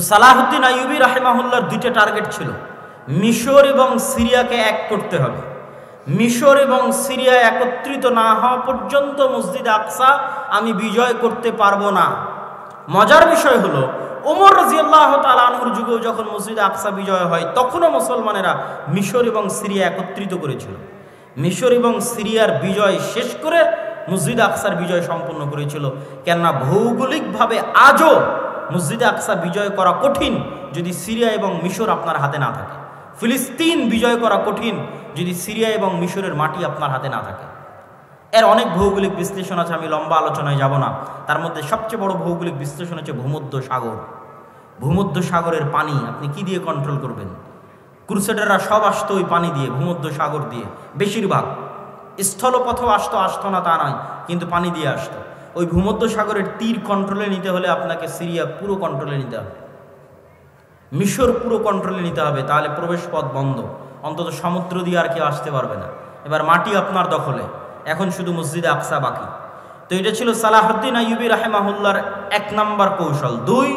সালাহুদ্দিন আইয়ুবী রাহিমাহুল্লাহর দুইটা টার্গেট ছিল, মিশর এবং সিরিয়াকে এক করতে হবে। মিশর এবং সিরিয়া একত্রিত না হওয়া পর্যন্ত মসজিদ আকসা আমি বিজয় করতে পারবো না। মজার বিষয় হলো ওমর রাদিয়াল্লাহু তাআলা আনহুর যুগেও যখন মসজিদ আকসা বিজয় হয় তখনও মুসলমানেরা মিশর এবং সিরিয়া একত্রিত করেছিল। মিশর এবং সিরিয়ার বিজয় শেষ করে মসজিদ আকসার বিজয় সম্পন্ন করেছিল। কেননা ভৌগোলিকভাবে আজও মসজিদ আকসা বিজয় করা কঠিন যদি সিরিয়া এবং মিশর আপনার হাতে না থাকে। ফিলিস্তিন বিজয় করা কঠিন যদি সিরিয়া এবং মিশরের মাটি আপনার হাতে না থাকে। এর অনেক ভৌগোলিক বিশ্লেষণ আছে, আমি লম্বা আলোচনায় যাব না। তার মধ্যে সবচেয়ে বড় ভৌগোলিক বিশ্লেষণ হচ্ছে ভূমধ্য সাগর। ভূমধ্য সাগরের পানি আপনি কি দিয়ে কন্ট্রোল করবেন? ক্রুসেডাররা সব আসতো ওই পানি দিয়ে, ভূমধ্য সাগর দিয়ে। বেশিরভাগ স্থলপথেও আসতো না তা নয়, কিন্তু পানি দিয়ে আসতো। ওই ভূমধ্য সাগরের তীর কন্ট্রোলে নিতে হলে আপনাকে সিরিয়া পুরো কন্ট্রোলে নিতে হবে, মিশর পুরো কন্ট্রোলে নিতে হবে, তাহলে প্রবেশ পথ বন্ধ, অন্তত সমুদ্র দিয়ে আর কেউ আসতে পারবে না। এবার মাটি আপনার দখলে, এখন শুধু মসজিদে আকসা বাকি। তো এটা ছিল সালাহুদ্দিন আইয়ুবী রাহিমাহুল্লাহর 1 নম্বর কৌশল। 2,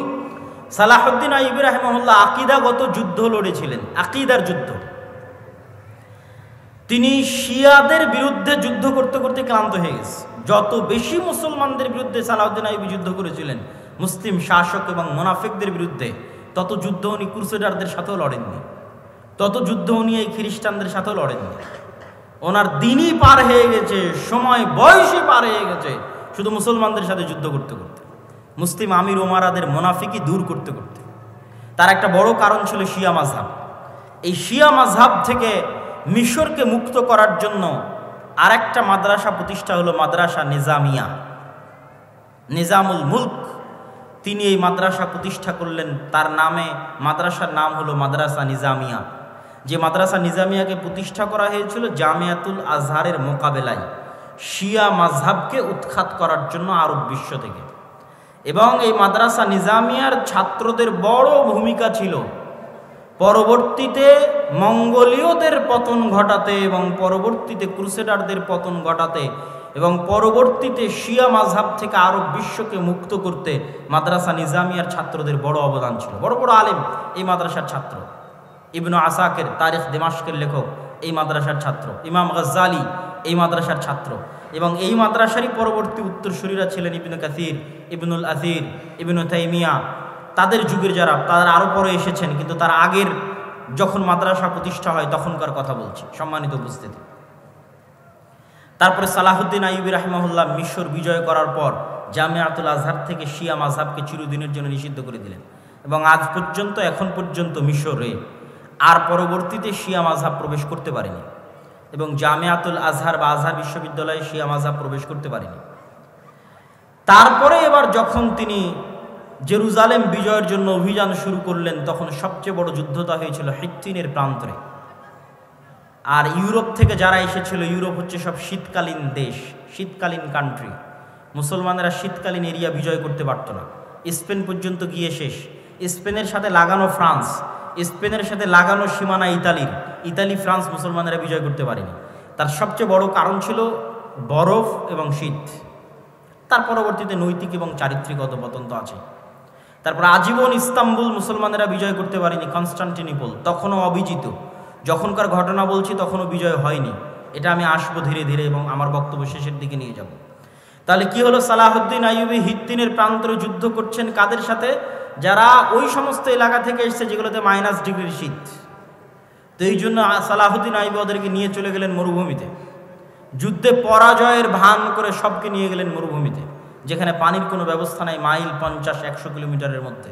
সালাহুদ্দিন আইয়ুবী রাহিমাহুল্লাহ আকীদাগত যুদ্ধ লড়েছিলেন, আকীদার যুদ্ধ। তিনি শিয়াদের বিরুদ্ধে যুদ্ধ করতে করতে ক্লান্ত হয়ে গেছে। যত বেশি মুসলমানদের বিরুদ্ধে সালাহুদ্দিন আইয়ুবী যুদ্ধ করেছিলেন, মুসলিম শাসক এবং মুনাফিকদের বিরুদ্ধে, তত যুদ্ধ উনি ক্রুসেডারদের সাথেও লড়েননি, তত যুদ্ধ উনি এই খ্রিস্টানদের সাথেও লড়েননি। ওনার দিনই পার হয়ে গেছে, সময় বয়সই পার হয়ে গেছে শুধু মুসলমানদের সাথে যুদ্ধ করতে করতে, মুসলিম আমির ওমারাদের মুনাফিকি দূর করতে করতে। তার একটা বড় কারণ ছিল শিয়া মাযহাব। এই শিয়া মাযহাব থেকে মিশরকে মুক্ত করার জন্য আরেকটা মাদ্রাসা প্রতিষ্ঠা হলো মাদ্রাসা নিজামিয়া। নিজামুল মুলক তিনি এই মাদ্রাসা প্রতিষ্ঠা করলেন, তার নামে মাদ্রাসার নাম হলো মাদ্রাসা নিজামিয়া। যে মাদ্রাসা নিজামিয়াকে প্রতিষ্ঠা করা হয়েছিল জামিয়াতুল আজহারের মোকাবেলায় শিয়া মাযহাবকে উৎখাত করার জন্য আরব বিশ্ব থেকে। এবং এই মাদ্রাসা নিজামিয়ার ছাত্রদের বড় ভূমিকা ছিল পরবর্তীতে মঙ্গোলীয়দের পতন ঘটাতে এবং পরবর্তীতে ক্রুসেডারদের পতন ঘটাতে এবং পরবর্তীতে শিয়া মাযহাব থেকে আরব বিশ্বকে মুক্ত করতে মাদ্রাসা নিজামিয়ার ছাত্রদের বড় অবদান ছিল। বড় বড় আলেম এই মাদ্রাসার ছাত্র। ইবনু আসাকির তারিখ দিমাশকের লেখক এই মাদ্রাসার ছাত্র, ইমাম গাজ্জালি এই মাদ্রাসার ছাত্র। এবং এই মাদ্রাসারই পরবর্তী উত্তরসূরিরা ছিলেন ইবনু কাসির, ইবনুল আসির, ইবনু তাইমিয়া। তাদের যুগের যারা, তারা আরও পরে এসেছেন, কিন্তু তার আগের যখন মাদ্রাসা প্রতিষ্ঠা হয় তখনকার কথা বলছি, সম্মানিত উপস্থিতি। তারপরে সালাহুদ্দিন আইয়ুবী রাহিমাহুল্লাহ মিশর বিজয় করার পর জামিয়াতুল আজহার থেকে শিয়া মাযহাবকে চিরদিনের জন্য নিষিদ্ধ করে দিলেন। এবং আজ পর্যন্ত, এখন পর্যন্ত মিশরে আর পরবর্তীতে শিয়া মাযহাব প্রবেশ করতে পারেনি এবং জামিয়াতুল আজহার বা আজহার বিশ্ববিদ্যালয়ে শিয়া মাযহাব প্রবেশ করতে পারেনি। তারপরে এবার যখন তিনি জেরুজালেম বিজয়ের জন্য অভিযান শুরু করলেন, তখন সবচেয়ে বড় যুদ্ধটা হয়েছিল হিত্তিনের প্রান্তরে। আর ইউরোপ থেকে যারা এসেছিল, ইউরোপ হচ্ছে সব শীতকালীন দেশ, শীতকালীন কান্ট্রি। মুসলমানেরা শীতকালীন এরিয়া বিজয় করতে পারত না। স্পেন পর্যন্ত গিয়ে শেষ। স্পেনের সাথে লাগানো ফ্রান্স, স্পেনের সাথে লাগানো সীমানা ইতালির, ইতালি ফ্রান্স মুসলমানেরা বিজয় করতে পারেনি। তার সবচেয়ে বড় কারণ ছিল বরফ এবং শীত। তার পরবর্তীতে নৈতিক এবং চারিত্রিক অধঃপতন তো আছে। তারপর আজীবন ইস্তাম্বুল মুসলমানেরা বিজয় করতে পারেনি, কনস্টান্টিনোপল তখনও অবিজিত। যখনকার ঘটনা বলছি তখনও বিজয় হয়নি। এটা আমি আসবো ধীরে ধীরে এবং আমার বক্তব্য শেষের দিকে নিয়ে যাব। তাহলে কি হলো, সালাহুদ্দিন আইয়ুবী হিত্তিনের প্রান্তরে যুদ্ধ করছেন কাদের সাথে? যারা ওই সমস্ত এলাকা থেকে এসেছে যেগুলোতে -ডিগ্রির শীত। তো এই জন্য সালাহুদ্দিন আইয়ুবী ওদেরকে নিয়ে চলে গেলেন মরুভূমিতে। যুদ্ধে পরাজয়ের ভান করে সবকে নিয়ে গেলেন মরুভূমিতে, যেখানে পানির কোনো ব্যবস্থা নাই, মাইল 50-100 কিলোমিটারের মধ্যে।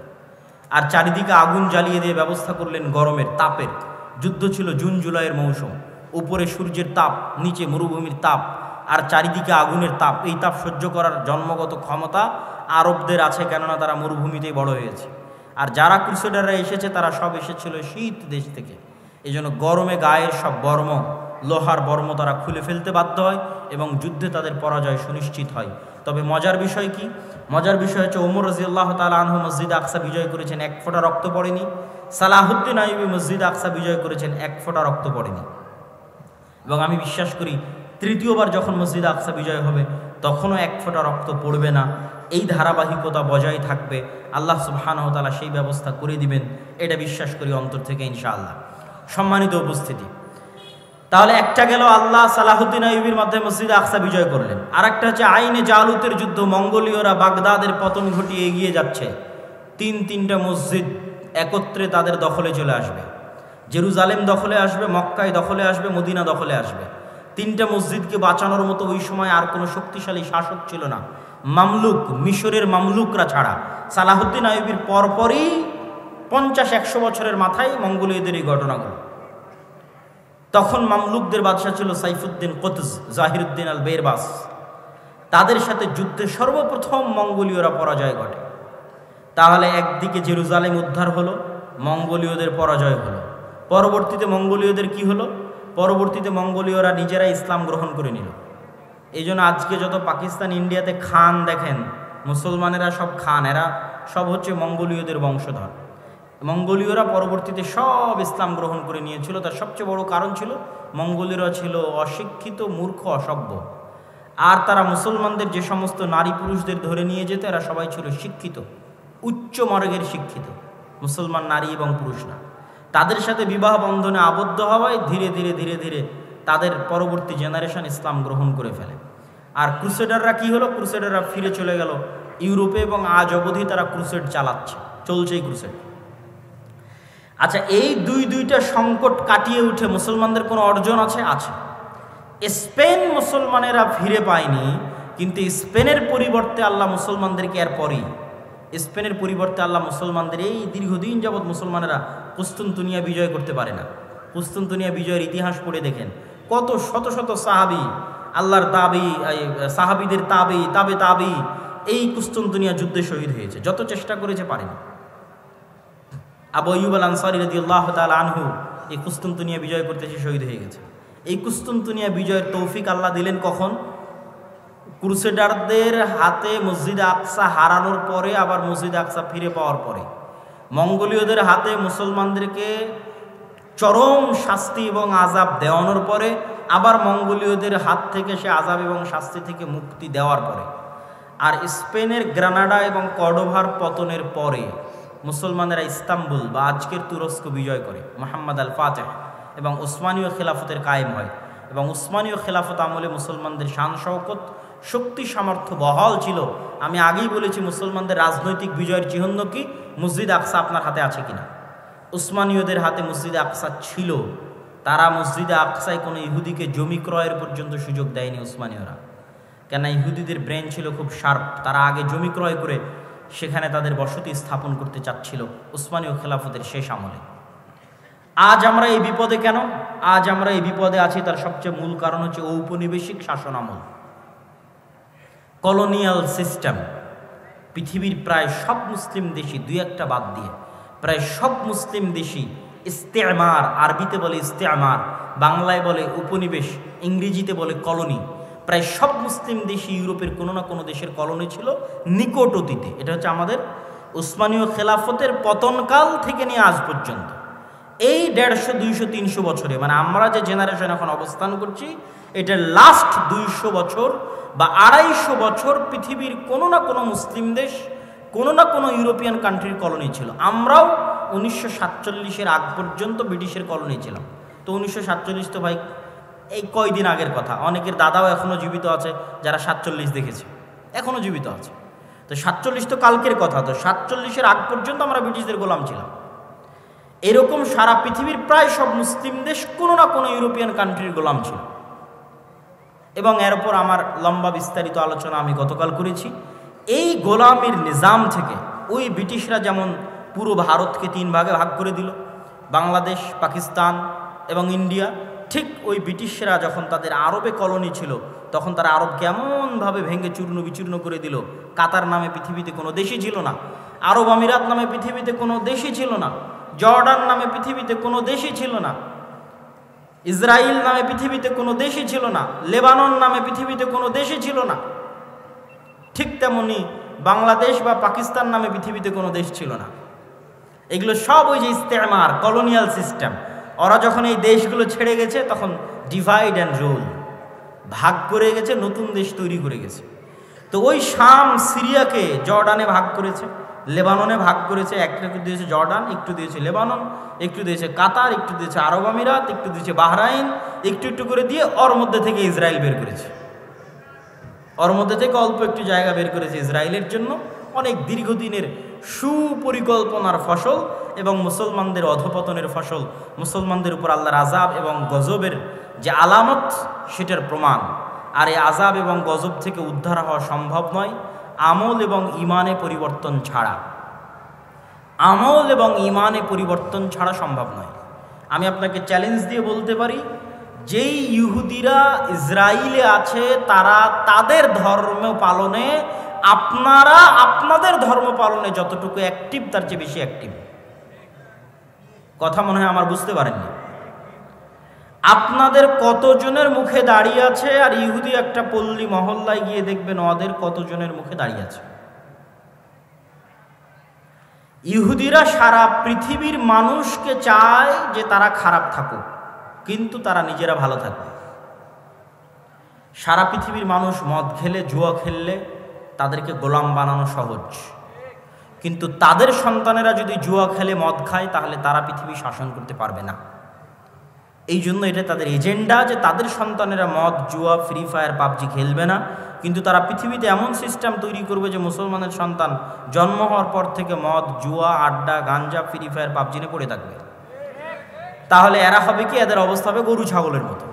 আর চারিদিকে আগুন জ্বালিয়ে দিয়ে ব্যবস্থা করলেন গরমের, তাপের। যুদ্ধ ছিল জুন জুলাইয়ের মৌসুম। উপরে সূর্যের তাপ, নিচে মরুভূমির তাপ, আর চারিদিকে আগুনের তাপ। এই তাপ সহ্য করার জন্মগত ক্ষমতা আরবদের আছে, কেননা তারা মরুভূমিতেই বড় হয়েছে। আর যারা ক্রুসেডাররা এসেছে তারা সব এসেছিল শীত দেশ থেকে। এই জন্য গরমে গায়ের সব বর্ম, লোহার বর্ম তারা খুলে ফেলতে বাধ্য হয় এবং যুদ্ধে তাদের পরাজয় সুনিশ্চিত হয়। তবে মজার বিষয় কি? মজার বিষয় হচ্ছে ওমর রাদিয়াল্লাহু তাআলা আনহু মসজিদ আকসা বিজয় করেছেন, 1 ফোঁটা রক্ত পড়েনি। সালাহুদ্দিন আইয়ুবী মসজিদ আকসা বিজয় করেছেন, 1 ফোঁটা রক্ত পড়েনি। এবং আমি বিশ্বাস করি তৃতীয়বার যখন মসজিদ আকসা বিজয় হবে তখনও 1 ফোঁটা রক্ত পড়বে না। এই ধারাবাহিকতা বজায় থাকবে, আল্লাহ সুবহানাহু ওয়া তাআলা সেই ব্যবস্থা করে দিবেন, এটা বিশ্বাস করি অন্তর থেকে ইনশাআল্লাহ। সম্মানিত উপস্থিতি, তাহলে একটা গেল আল্লাহ সালাহুদ্দিন আইয়ুবীর মাধ্যমে মসজিদে আকসা বিজয় করলেন। আর একটা হচ্ছে আইনে জালুতের যুদ্ধ, মঙ্গোলীয়রা বাগদাদের পতন ঘটিয়ে এগিয়ে যাচ্ছে, তিনটা মসজিদ একত্রে তাদের দখলে চলে আসবে। জেরুজালেম দখলে আসবে, মক্কায় দখলে আসবে, মদিনা দখলে আসবে। তিনটা মসজিদকে বাঁচানোর মতো ওই সময় আর কোনো শক্তিশালী শাসক ছিল না, মামলুক, মিশরের মামলুকরা ছাড়া। সালাহুদ্দিন আইয়ুবীর পরপরই 50-100 বছরের মাথায় মঙ্গোলীয়দের এই ঘটনাগুলো। তখন মামলুকদের বাদশা ছিল সাইফুদ্দিন কুতজ, জাহিরুদ্দিন আল বেরবাস। তাদের সাথে যুদ্ধে সর্বপ্রথম মঙ্গোলীয়রা পরাজয় ঘটে। তাহলে একদিকে জেরুজালেম উদ্ধার হলো, মঙ্গোলীয়দের পরাজয় হলো। পরবর্তীতে মঙ্গোলীয়দের কি হলো? পরবর্তীতে মঙ্গোলীয়রা নিজেরাই ইসলাম গ্রহণ করে নিল। এই জন্য আজকে যত পাকিস্তান, ইন্ডিয়াতে খান দেখেন, মুসলমানেরা সব খান, এরা সব হচ্ছে মঙ্গোলীয়দের বংশধর। মঙ্গোলীয়রা পরবর্তীতে সব ইসলাম গ্রহণ করে নিয়েছিল। তার সবচেয়ে বড় কারণ ছিল মঙ্গোলীয়রা ছিল অশিক্ষিত, মূর্খ, অসভ্য। আর তারা মুসলমানদের যে সমস্ত নারী পুরুষদের ধরে নিয়ে যেত, এরা সবাই ছিল শিক্ষিত, উচ্চ মার্গের শিক্ষিত মুসলমান নারী এবং পুরুষরা। তাদের সাথে বিবাহ বন্ধনে আবদ্ধ হওয়ায় ধীরে ধীরে ধীরে ধীরে তাদের পরবর্তী জেনারেশন ইসলাম গ্রহণ করে ফেলে। আর ক্রুসেডাররা কি হলো? ক্রুসেডাররা ফিরে চলে গেল ইউরোপে এবং আজ অবধি তারা ক্রুসেড চালাচ্ছে, চলছেই ক্রুসেড। আচ্ছা, এই দুইটা সংকট কাটিয়ে উঠে মুসলমানদের কোনো অর্জন আছে? আছে। স্পেন মুসলমানেরা ফিরে পায়নি, কিন্তু স্পেনের পরিবর্তে আল্লাহ মুসলমানদেরকে এরপরই, স্পেনের পরিবর্তে আল্লাহ মুসলমানদের এই দীর্ঘদিন যাবৎ মুসলমানেরা কুস্তুনতুনিয়া বিজয় করতে পারে না। কুস্তুনতুনিয়া বিজয়ের ইতিহাস পড়ে দেখেন, কত শত শত সাহাবি, আল্লাহর তাবি, সাহাবিদের তাবি এই কুস্তুনতুনিয়া যুদ্ধে শহীদ হয়েছে। যত চেষ্টা করেছে পারেনি। আবু আইয়ুব আল আনসারী রাদিয়াল্লাহু তাআলা আনহু এই কুস্তুনতুনিয়া বিজয় করতে এসে শহীদ হয়ে গেছে। এই কুস্তুনতুনিয়া বিজয়ের তৌফিক আল্লাহ দিলেন কখন? ক্রুসেডারদের হাতে মসজিদে আকসা হারানোর পরে, আবার মসজিদে আকসা ফিরে পাওয়ার পরে। মঙ্গোলীয়দের হাতে মুসলমানদেরকে চরম শাস্তি এবং আযাব দেওয়ানোর পরে, আবার মঙ্গোলীয়দের হাত থেকে সে আযাব এবং শাস্তি থেকে মুক্তি দেওয়ার পরে। আর স্পেনের গ্রানাডা এবং কর্ডোভার পতনের পরে মুসলমানেরা ইস্তাম্বুল বা আজকের তুরস্ক বিজয় করে, মুহাম্মদ আল ফাতেহ, এবং উসমানীয় খেলাফতের কায়েম হয়। এবং উসমানীয় খেলাফত আমলে মুসলমানদের শান শওকত, শক্তি, সামর্থ্য বহাল ছিল। আমি আগেই বলেছি মুসলমানদের রাজনৈতিক বিজয়ের চিহ্ন কি? মসজিদ আকসা আপনার হাতে আছে কিনা? উসমানীয়দের হাতে মসজিদে আকসা ছিল। তারা মসজিদে আকসায় কোনো ইহুদিকে জমি ক্রয়ের পর্যন্ত সুযোগ দেয়নি উসমানীয়রা, কেন ইহুদিদের ব্রেন ছিল খুব শার্প। তারা আগে জমি ক্রয় করে সেখানে তাদের বসতি স্থাপন করতে চাচ্ছিল উসমানীয় খেলাফতের শেষ আমলে। আজ আমরা এই বিপদে কেন? আজ আমরা এই বিপদে আছি, তার সবচেয়ে মূল কারণ হচ্ছে ঔপনিবেশিক শাসন আমল, কলোনিয়াল সিস্টেম। পৃথিবীর প্রায় সব মুসলিম দেশই, দুই একটা বাদ দিয়ে প্রায় সব মুসলিম দেশই ইস্তেমার, আরবিতে বলে ইস্তেমার, বাংলায় বলে উপনিবেশ, ইংরেজিতে বলে কলোনি। প্রায় সব মুসলিম দেশই ইউরোপের কোনো না কোনো দেশের কলোনি ছিল নিকট অতীতে। এটা হচ্ছে আমাদের উসমানীয় খেলাফতের পতনকাল থেকে নিয়ে আজ পর্যন্ত এই 150, 200, 300 বছরে, মানে আমরা যে জেনারেশন এখন অবস্থান করছি, এটা লাস্ট 200 বছর বা 250 বছর পৃথিবীর কোনো না কোনো মুসলিম দেশ, কোনো না কোনো ইউরোপিয়ান কান্ট্রির কলোনি ছিল। আমরাও 1947-এর আগ পর্যন্ত ব্রিটিশের কলোনি ছিলাম। তো 1947 তো ভাই এই কয়দিন আগের কথা। অনেকের দাদাও এখনও জীবিত আছে যারা 47 দেখেছে, এখনও জীবিত আছে। তো 47 তো কালকের কথা। তো 47-এর আগ পর্যন্ত আমরা ব্রিটিশদের গোলাম ছিলাম। এরকম সারা পৃথিবীর প্রায় সব মুসলিম দেশ কোনো না কোনো ইউরোপিয়ান কান্ট্রির গোলাম ছিল। এবং এরপর আমার লম্বা বিস্তারিত আলোচনা আমি গতকাল করেছি। এই গোলামির নিজাম থেকে ওই ব্রিটিশরা যেমন পুরো ভারতকে 3 ভাগে ভাগ করে দিল, বাংলাদেশ, পাকিস্তান এবং ইন্ডিয়া, ঠিক ওই ব্রিটিশরা যখন তাদের আরবে কলোনি ছিল, তখন তারা আরব কেমনভাবে ভেঙে চূর্ণ বিচূর্ণ করে দিল। কাতার নামে পৃথিবীতে কোনো দেশই ছিল না, আরব আমিরাত নামে পৃথিবীতে কোনো দেশই ছিল না, জর্ডান নামে পৃথিবীতে কোনো দেশই ছিল না, ইসরায়েল নামে পৃথিবীতে কোনো দেশই ছিল না, লেবানন নামে পৃথিবীতে কোনো দেশই ছিল না। ঠিক তেমনি বাংলাদেশ বা পাকিস্তান নামে পৃথিবীতে কোনো দেশ ছিল না। এগুলো সব ওই যে ইস্তেমার, কলোনিয়াল সিস্টেম। ওরা যখন এই দেশগুলো ছেড়ে গেছে, তখন ডিভাইড অ্যান্ড রুল, ভাগ করে গেছে, নতুন দেশ তৈরি করে গেছে। তো ওই শাম সিরিয়াকে জর্ডানে ভাগ করেছে, লেবাননে ভাগ করেছে, একটু দিয়েছে জর্ডান, একটু দিয়েছে লেবানন, একটু দিয়েছে কাতার, একটু দিয়েছে আরব আমিরাত, একটু দিয়েছে বাহরাইন, একটু একটু করে দিয়ে ওর মধ্যে থেকে ইসরায়েল বের করেছে। ওর মধ্যে থেকে অল্প একটু জায়গা বের করেছে ইসরায়েলের জন্য, অনেক দীর্ঘদিনের সুপরিকল্পনার ফসল এবং মুসলমানদের অধপতনের ফসল, মুসলমানদের উপর আল্লাহর আযাব এবং গজবের যে আলামত সেটার প্রমাণ। আর এই আযাব এবং গজব থেকে উদ্ধার হওয়া সম্ভব নয় আমল এবং ইমানে পরিবর্তন ছাড়া। আমল এবং ইমানে পরিবর্তন ছাড়া সম্ভব নয়। আমি আপনাকে চ্যালেঞ্জ দিয়ে বলতে পারি, যেই ইহুদিরা ইসরায়েলে আছে তারা তাদের ধর্ম পালনে, আপনারা আপনাদের ধর্ম পালনে যতটুকু অ্যাক্টিভ তার চেয়ে বেশি অ্যাক্টিভ। কথা মনে হয় আমার বুঝতে পারেননি। আপনাদের কতজনের মুখে দাঁড়িয়ে আছে, আর ইহুদি একটা পল্লী মহল্লায় গিয়ে দেখবেন ওদের কতজনের মুখে দাঁড়িয়ে আছে। ইহুদিরা সারা পৃথিবীর মানুষকে চায় যে তারা খারাপ থাকুক, কিন্তু তারা নিজেরা ভালো থাকবে। সারা পৃথিবীর মানুষ মদ খেলে, জুয়া খেললে তাদেরকে গোলাম বানানো সহজ, কিন্তু তাদের সন্তানেরা যদি জুয়া খেলে, মদ খায়, তাহলে তারা পৃথিবী শাসন করতে পারবে না। এই জন্য এটা তাদের এজেন্ডা যে তাদের সন্তানেরা মদ, জুয়া, ফ্রি ফায়ার, পাবজি খেলবে না, কিন্তু তারা পৃথিবীতে এমন সিস্টেম তৈরি করবে যে মুসলমানের সন্তান জন্ম হওয়ার পর থেকে মদ, জুয়া, আড্ডা, গাঞ্জা, ফ্রি ফায়ার, পাবজি নিয়ে পড়ে থাকবে। তাহলে এরা হবে কি, এদের অবস্থা হবে গরু ছাগলের মতো।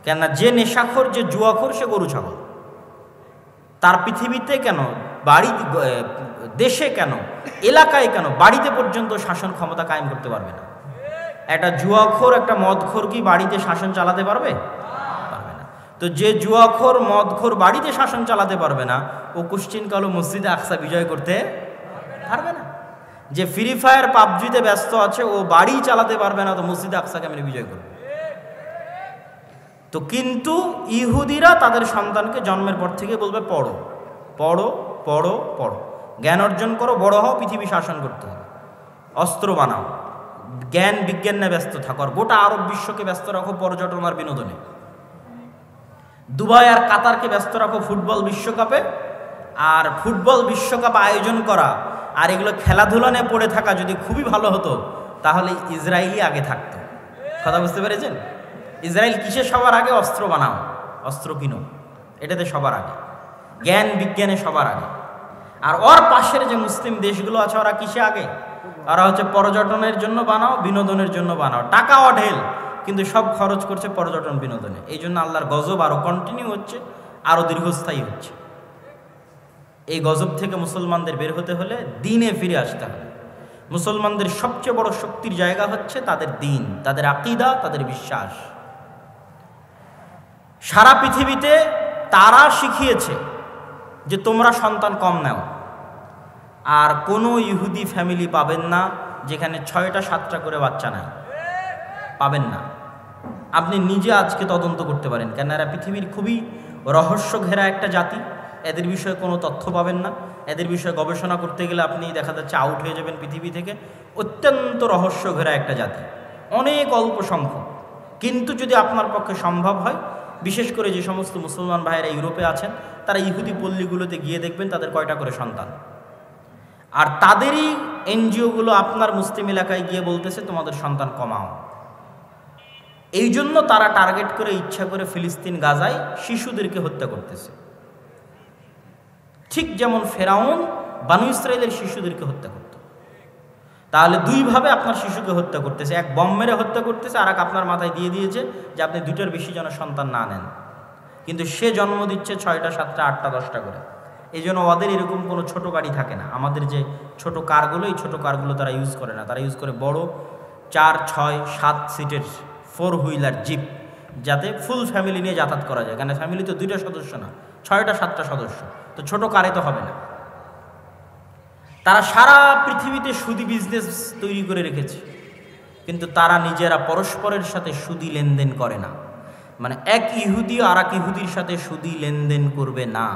কেননা যে নেশাখোর, যে জুয়াখোর, সে গরু ছাগল। তার পৃথিবীতে কেন, বাড়ি, দেশে কেন, এলাকায় কেন, বাড়িতে পর্যন্ত শাসন ক্ষমতা কায়েম করতে পারবে না। একটা জুয়াখোর, একটা মদখোর কি বাড়িতে শাসন চালাতে পারবে? পারবে না। তো যে জুয়াখোর, মদখোর বাড়িতে শাসন চালাতে পারবে না, ও কোশ্চিনকালও মসজিদে আকসা বিজয় করতে পারবে না। যে ফ্রি ফায়ার, পাবজিতে ব্যস্ত আছে, ও বাড়ি চালাতে পারবে না, তো মসজিদে আকসা কেমনে বিজয় করবে? তো কিন্তু ইহুদিরা তাদের সন্তানকে জন্মের পর থেকে বলবে পড়ো পড়ো পড়ো পড়ো, জ্ঞান অর্জন করো, বড় হও, পৃথিবী শাসন করতে হবে, অস্ত্র বানাও, জ্ঞান বিজ্ঞান নিয়ে ব্যস্ত থাকো, আর গোটা আরব বিশ্বকে ব্যস্ত রাখো পর্যটন আর বিনোদনে, দুবাই আর কাতারকে ব্যস্ত রাখো ফুটবল বিশ্বকাপে। আর ফুটবল বিশ্বকাপ আয়োজন করা আর এগুলো খেলাধুলা নিয়ে পড়ে থাকা যদি খুবই ভালো হতো, তাহলে ইসরায়েলই আগে থাকতো। কথা বুঝতে পেরেছেন? ইসরায়েল কিসে সবার আগে? অস্ত্র বানাও, অস্ত্র কিনো, এটাতে সবার আগে, জ্ঞান বিজ্ঞানে সবার আগে। আর ওর পাশের যে মুসলিম দেশগুলো আছে, ওরা কিসে আগে? ওরা হচ্ছে পর্যটনের জন্য বানাও, বিনোদনের জন্য বানাও, টাকা অঢেল, কিন্তু সব খরচ করছে পর্যটন বিনোদনে। এই জন্য আল্লাহর গজব আরো কন্টিনিউ হচ্ছে, আরো দীর্ঘস্থায়ী হচ্ছে। এই গজব থেকে মুসলমানদের বের হতে হলে দ্বীনে ফিরে আসতে হবে। মুসলমানদের সবচেয়ে বড় শক্তির জায়গা হচ্ছে তাদের দ্বীন, তাদের আকীদা, তাদের বিশ্বাস। সারা পৃথিবীতে তারা শিখিয়েছে যে তোমরা সন্তান কম নাও, আর কোনো ইহুদি ফ্যামিলি পাবেন না যেখানে 6টা 7টা করে বাচ্চা নাই, পাবেন না। আপনি নিজে আজকে তদন্ত করতে পারেন, কেন এরা পৃথিবীর খুবই রহস্য ঘেরা একটা জাতি। এদের বিষয়ে কোনো তথ্য পাবেন না, এদের বিষয়ে গবেষণা করতে গেলে আপনি দেখা যাচ্ছে আউট হয়ে যাবেন পৃথিবী থেকে। অত্যন্ত রহস্য ঘেরা একটা জাতি, অনেক অল্প সংখ্যক। কিন্তু যদি আপনার পক্ষে সম্ভব হয়, বিশেষ করে যে সমস্ত মুসলমান ভাইয়েরা ইউরোপে আছেন, তারা ইহুদি পল্লীগুলোতে গিয়ে দেখবেন তাদের কয়টা করে সন্তান, আর তাদেরই এনজিওগুলো আপনার মুসলিম এলাকায় গিয়ে বলতেছে তোমাদের সন্তান কমাও। এই জন্য তারা টার্গেট করে, ইচ্ছা করে ফিলিস্তিন, গাজায় শিশুদেরকে হত্যা করতেছে। ঠিক যেমন ফেরাউন বানু ইসরায়েলের শিশুদেরকে হত্যা করত। তাহলে দুইভাবে আপনার শিশুকে হত্যা করতেছে, এক বম মেরে হত্যা করতেছে, আর এক আপনার মাথায় দিয়ে দিয়েছে যে আপনি 2টার বেশি যেন সন্তান না নেন। কিন্তু সে জন্ম দিচ্ছে 6টা 7টা 8টা 10টা করে। এই জন্য ওদের এরকম কোনো ছোট গাড়ি থাকে না। আমাদের যে ছোট কারগুলো, এই ছোট কারগুলো তারা ইউজ করে না, তারা ইউজ করে বড় 4, 6, 7 সিটের 4 হুইলার জিপ, যাতে ফুল ফ্যামিলি নিয়ে যাতায়াত করা যায়। কারণ ফ্যামিলি তো 2টা সদস্য না, 6টা 7টা সদস্য, তো ছোট কারে তো হবে না। তারা সারা পৃথিবীতে সুদি বিজনেস তৈরি করে রেখেছে, কিন্তু তারা নিজেরা পরস্পরের সাথে সুদি লেনদেন করে না। মানে এক ইহুদি আর এক ইহুদির সাথে সুদি লেনদেন করবে না,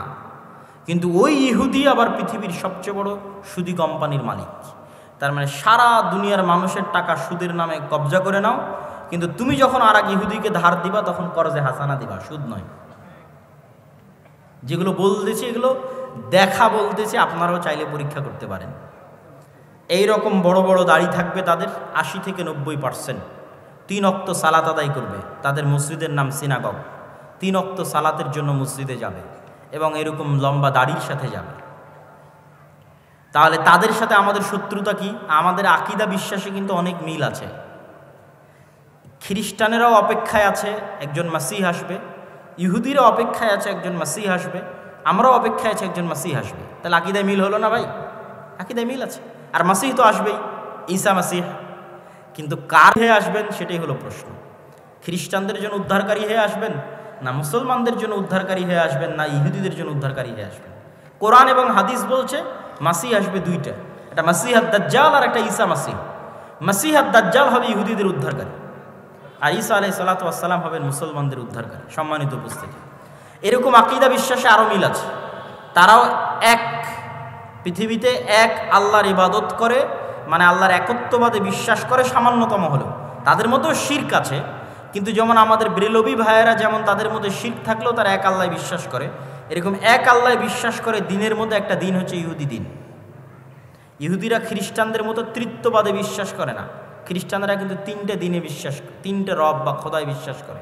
কিন্তু ওই ইহুদি আবার পৃথিবীর সবচেয়ে বড় সুদি কোম্পানির মালিক। তার মানে সারা দুনিয়ার মানুষের টাকা সুদের নামে কবজা করে নাও, কিন্তু তুমি যখন আর এক ইহুদিকে ধার দিবা তখন করজে হাসানা দিবা, সুদ নয়। যেগুলো বলতেছি এগুলো দেখা বলতেছি, আপনারাও চাইলে পরীক্ষা করতে পারেন। এই রকম বড় বড় দাড়ি থাকবে তাদের 80 থেকে 90%। 3 ওয়াক্ত সালাত আদায় করবে, তাদের মসজিদের নাম সিনাগগ। 3 ওয়াক্ত সালাতের জন্য মসজিদে যাবে এবং এরকম লম্বা দাড়ির সাথে যাবে। তাহলে তাদের সাথে আমাদের শত্রুতা কি? আমাদের আকীদা বিশ্বাসে কিন্তু অনেক মিল আছে। খ্রিস্টানেরাও অপেক্ষায় আছে একজন মাসিহ আসবে, ইহুদিরা অপেক্ষায় আছে একজন মাসিহ আসবে, আমরাও অপেক্ষায় আছে একজন মাসিহ আসবে। তাহলে আকীদায় মিল হলো না ভাই? আকীদায় মিল আছে। আর মাসিহ তো আসবেই, ঈসা মাসিহ। কিন্তু কার হয়ে আসবেন সেটাই হলো প্রশ্ন। খ্রিস্টানদের জন্য উদ্ধারকারী হয়ে আসবেন, না মুসলমানদের জন্য উদ্ধারকারী হয়ে আসবেন, না ইহুদিদের জন্য উদ্ধারকারী হয়ে আসবেন? কোরআন এবং হাদিস বলছে মাসিহ আসবে দুইটা, একটা মাসিহ আদ-দাজ্জাল আর একটা ঈসা মাসিহ। মাসিহ আদ-দাজ্জাল হবে ইহুদিদের উদ্ধারকারী, আর ঈসা আলাইহিস সালাতু ওয়াস সালাম হবেন মুসলমানদের উদ্ধারকারী। সম্মানিত উপস্থিতি, এরকম আকীদা বিশ্বাসে আরও মিল আছে। তারাও এক, পৃথিবীতে এক আল্লাহর ইবাদত করে, মানে আল্লাহর একত্ববাদে বিশ্বাস করে সামান্যতম হলেও। তাদের মধ্যেও শিরক আছে, কিন্তু যেমন আমাদের ব্রেলভী ভাইয়েরা যেমন তাদের মধ্যে শিরক থাকলেও তারা এক আল্লাহ বিশ্বাস করে, এরকম এক আল্লাহ বিশ্বাস করে। দিনের মধ্যে একটা দিন হচ্ছে ইহুদি দিন। ইহুদিরা খ্রিস্টানদের মতো তৃত্ববাদে বিশ্বাস করে না। খ্রিস্টানরা কিন্তু 3টে দিনে বিশ্বাস করে, 3টে রব বা খোদায় বিশ্বাস করে।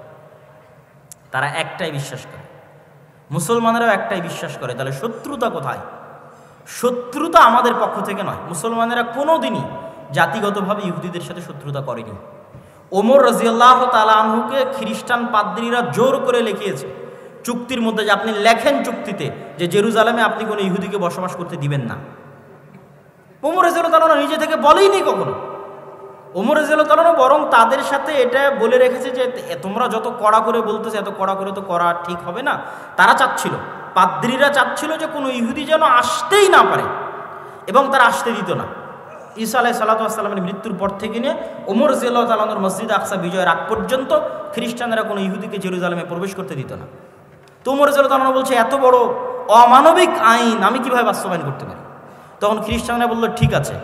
তারা একটাই বিশ্বাস করে। মুসলমানেরাও একটাই বিশ্বাস করে। তাহলে শত্রুতা কোথায়? শত্রুতা আমাদের পক্ষ থেকে নয়। মুসলমানেরা কোনো দিনই জাতিগতভাবে ইহুদিদের সাথে শত্রুতা করেনি। ওমর রাদিয়াল্লাহু তাআলা আনহুকে খ্রিস্টান পাদ্রীরা জোর করে লিখিয়েছে চুক্তির মধ্যে, যে আপনি লেখেন চুক্তিতে যে জেরুজালেমে আপনি কোনো ইহুদিকে বসবাস করতে দিবেন না। ওমর রাদিয়াল্লাহু তাআলা নিজে থেকে বলেইনি কখনো। ওমর রাদিয়াল্লাহু তাআলা বরং তাদের সাথে এটা বলে রেখেছে যে তোমরা যত কড়া করে বলতেছে এত কড়া করে তো করা ঠিক হবে না। তারা চাচ্ছিল, পাদ্রীরা চাচ্ছিল যে কোনো ইহুদি যেন আসতেই না পারে, এবং তারা আসতে দিত না। ঈসা আলাইহিস সালাতু ওয়াস সালামের মৃত্যুর পর থেকে নিয়ে ওমর রাদিয়াল্লাহু তাআলা আনহুর মসজিদ আকসা বিজয়ের আগ পর্যন্ত খ্রিস্টানরা কোনো ইহুদিকে জেরুজালেমে প্রবেশ করতে দিত না। তো ওমর রাদিয়াল্লাহু তাআলা বলছে এত বড় অমানবিক আইন আমি কিভাবে বাস্তবায়ন করতে পারি? তখন খ্রিস্টানরা বলল ঠিক আছে,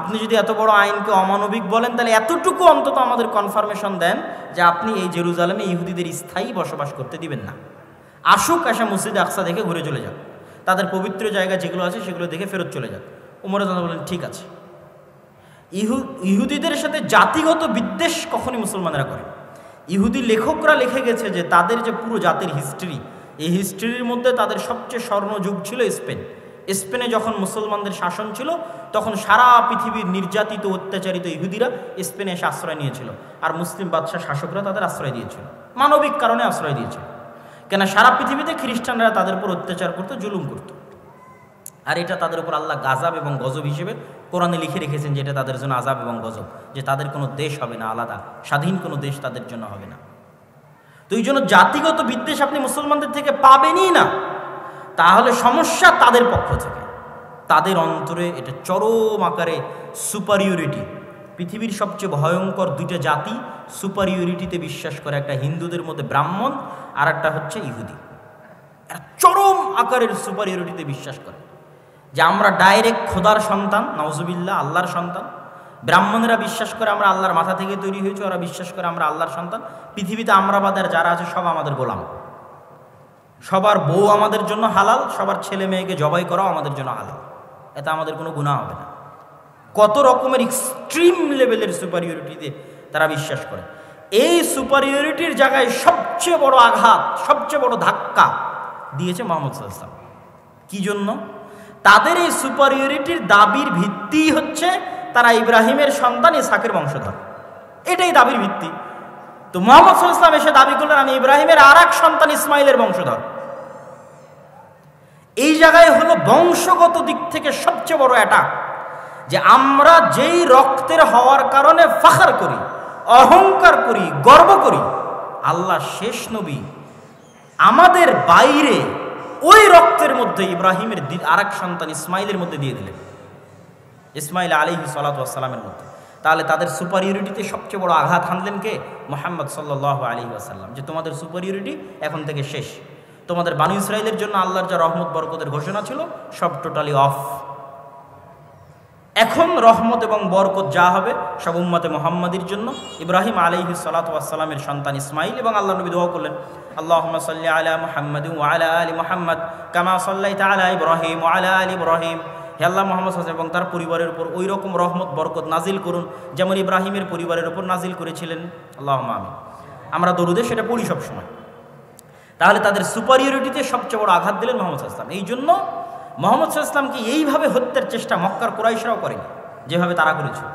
আপনি যদি এত বড় আইনকে অমানবিক বলেন তাহলে এতটুকু অন্তত আমাদের কনফার্মেশন দেন যে আপনি এই জেরুজালেমে ইহুদিদের স্থায়ী বসবাস করতে দিবেন না। আসুক, আসা মসজিদে আকসা দেখে ঘুরে চলে যাক, তাদের পবিত্র জায়গা যেগুলো আছে সেগুলো দেখে ফেরত চলে যাক। ওমর রাদিয়াল্লাহু তাআলা বলেন ঠিক আছে। ইহুদিদের সাথে জাতিগত বিদ্বেষ কখনই মুসলমানেরা করে। ইহুদি লেখকরা লিখে গেছে যে তাদের যে পুরো জাতির হিস্ট্রি, এই হিস্ট্রির মধ্যে তাদের সবচেয়ে স্বর্ণযুগ ছিল স্পেন। স্পেনে যখন মুসলমানদের শাসন ছিল তখন সারা পৃথিবীর নির্যাতিত অত্যাচারিত ইহুদিরা স্পেনে এসে আশ্রয় নিয়েছিল, আর মুসলিম বাদশাহ শাসকরা তাদের আশ্রয় দিয়েছিল, মানবিক কারণে আশ্রয় দিয়েছিল। কেন? সারা পৃথিবীতে খ্রিস্টানরা তাদের উপর অত্যাচার করতো, জুলুম করতো, আর এটা তাদের উপর আল্লাহ গাজাব এবং গজব হিসেবে কোরআনে লিখে রেখেছেন যে এটা তাদের জন্য আজাব এবং গজব, যে তাদের কোনো দেশ হবে না আলাদা, স্বাধীন কোনো দেশ তাদের জন্য হবে না। তো এই জন্য জাতিগত বিদ্বেষ আপনি মুসলমানদের থেকে পাবেনই না। তাহলে সমস্যা তাদের পক্ষ থেকে, তাদের অন্তরে এটা চরম আকারে সুপারিয়রিটি। পৃথিবীর সবচেয়ে ভয়ঙ্কর 2টা জাতি সুপারিয়রিটিতে বিশ্বাস করে, একটা হিন্দুদের মধ্যে ব্রাহ্মণ আর একটা হচ্ছে ইহুদি। এরা চরম আকারের সুপারিয়রিটিতে বিশ্বাস করে যে আমরা ডাইরেক্ট খোদার সন্তান, নাউজুবিল্লাহ, আল্লাহর সন্তান। ব্রাহ্মণেরা বিশ্বাস করে আমরা আল্লাহর মাথা থেকে তৈরি হয়েছি, ওরা বিশ্বাস করে আমরা আল্লাহর সন্তান। পৃথিবীতে আমরা বাদের যারা আছে সব আমাদের গোলাম, সবার বউ আমাদের জন্য হালাল, সবার ছেলে মেয়েকে জবাই করাও আমাদের জন্য হালাল, এতে আমাদের কোনো গুনাহ হবে না। কত রকমের এক্সট্রিম লেভেলের সুপারিয়রিটিতে তারা বিশ্বাস করে। এই সুপারিয়রিটির জায়গায় সবচেয়ে বড় আঘাত, সবচেয়ে বড় ধাক্কা দিয়েছে মুহাম্মদ সাল্লাল্লাহু আলাইহি ওয়াসাল্লাম। কি জন্য? তাদের এই সুপারিয়রিটির দাবির ভিত্তি হচ্ছে তারা ইব্রাহিমের সন্তান, ইসহাকের বংশধর, এটাই দাবির ভিত্তি। তো মুহাম্মদ সাল্লাল্লাহু আলাইহি ওয়াসাল্লাম এসে দাবি করলেন আমি ইব্রাহিমের আর এক সন্তান ইসমাইলের বংশধর। এই জায়গায় হলো বংশগত দিক থেকে সবচেয়ে বড় অ্যাটাক, যে আমরা যেই রক্তের হওয়ার কারণে ফাখর করি, অহংকার করি, গর্ব করি, আল্লাহ শেষ নবী আমাদের বাইরে ওই রক্তের মধ্যে ইব্রাহিমের আর এক সন্তান ইসমাইলের মধ্যে দিয়ে দিলেন, ইসমাইল আলাইহিস সালাতু ওয়াস সালামের মধ্যে। তাহলে তাদের সুপারিয়রিটিতে সবচেয়ে বড় আঘাত হানলেন কে? মুহাম্মদ সাল্লাল্লাহু আলাইহি ওয়াসাল্লাম, যে তোমাদের সুপারিয়রিটি এখন থেকে শেষ। তোমাদের বানু ইসরাইলের জন্য আল্লাহর যা রহমত বরকতের ঘোষণা ছিল সব টোটালি অফ। এখন রহমত এবং বরকত যা হবে সব উম্মতে মুহাম্মাদির জন্য। ইব্রাহিম আলাইহিস সালাতু ওয়াস সালামের সন্তান ইসমাইল এবং আল্লাহ নবী দোয়া করলেন, আল্লাহুম্মা সাল্লি আলা মুহাম্মাদিন ওয়া আলা আলি মুহাম্মাদ কামা সাল্লাইতা আলা ইব্রাহিম ওয়া আলা আলি ইব্রাহিম। হে আল্লাহ, মুহাম্মদ সাল্লাল্লাহু আলাইহি ওয়াসাল্লাম এবং তার পরিবারের উপর ওই রকম রহমত বরকত নাজিল করুন যেমন ইব্রাহিমের পরিবারের উপর নাজিল করেছিলেন। আল্লাহুম্মা আমিন। আমরা দরুদে সেটা পড়ি সব সময়। তাহলে তাদের সুপারিয়রিটিতে সবচেয়ে বড় আঘাত দিলেন মুহাম্মদ সাল্লাল্লাহু আলাইহি ওয়াসাল্লাম। এই জন্য মুহাম্মদ সাল্লাল্লাহু আলাইহি ওয়াসাল্লামকে এইভাবে হত্যার চেষ্টা মক্কার কুরাইশরাও করেনি যেভাবে তারা করেছিল,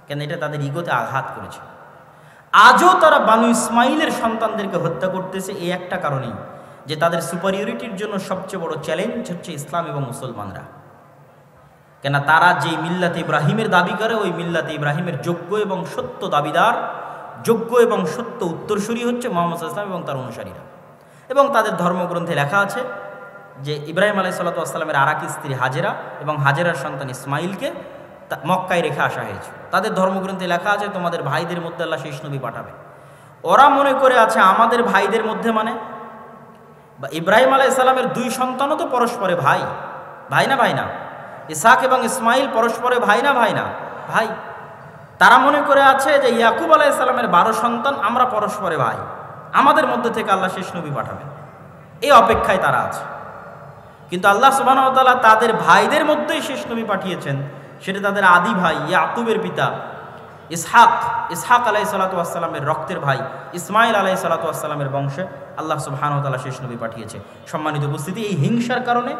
কেন এটা তাদের ইগোতে আঘাত করেছে। আজও তারা বানু ইসমাইলের সন্তানদেরকে হত্যা করতেছে এই একটা কারণেই, যে তাদের সুপারিয়রিটির জন্য সবচেয়ে বড় চ্যালেঞ্জ হচ্ছে ইসলাম এবং মুসলমানরা। কেন তারা যেই মিল্লাতে ইব্রাহিমের দাবি করে ওই মিল্লাতে ইব্রাহিমের যোগ্য এবং সত্য দাবিদার, যোগ্য এবং সত্য উত্তরসূরি হচ্ছে মুহাম্মদ সাল্লাল্লাহু আলাইহি ওয়াসাল্লাম এবং তার অনুসারীরা। এবং তাদের ধর্মগ্রন্থে লেখা আছে যে ইব্রাহিম আলাইহিস সালাতু ওয়াস সালামের আরেক স্ত্রী হাজেরা এবং হাজেরার সন্তান ইসমাইলকে মক্কায় রেখে আসা হয়েছে। তাদের ধর্মগ্রন্থে লেখা আছে তোমাদের ভাইদের মধ্যে আল্লাহ শেষ নবী পাঠাবে। ওরা মনে করে আছে আমাদের ভাইদের মধ্যে মানে ইব্রাহিম আলাইহিস সালামের দুই সন্তানও তো পরস্পরে ভাই, ভাই না ভাই না? ইসহাক এবং ইসমাইল পরস্পরে ভাই না ভাই না? ভাই। তারা মনে করে আছে যে ইয়াকুব আলাইহিস সালামের 12 সন্তান, আমরা পরস্পরে ভাই, আমাদের মধ্যে থেকে আল্লাহ শেষ নবী পাঠাবেন, এই অপেক্ষায় তারা আছে। কিন্তু আল্লাহ সুবহানাহু ওয়া তাআলা তাদের ভাইদের মধ্যেই শেষ নবী পাঠিয়েছেন, সেটা তাদের আদি ভাই ইয়াকুবের পিতা ইসহাক আলাইহিস সালাতু ওয়াস সালামের রক্তের ভাই ইসমাইল আলাইহিস সালাতু ওয়াস সালামের বংশে আল্লাহ সুবহানাহু ওয়া তাআলা শেষ নবী পাঠিয়েছে। সম্মানিত উপস্থিতি, এই হিংসার কারণে,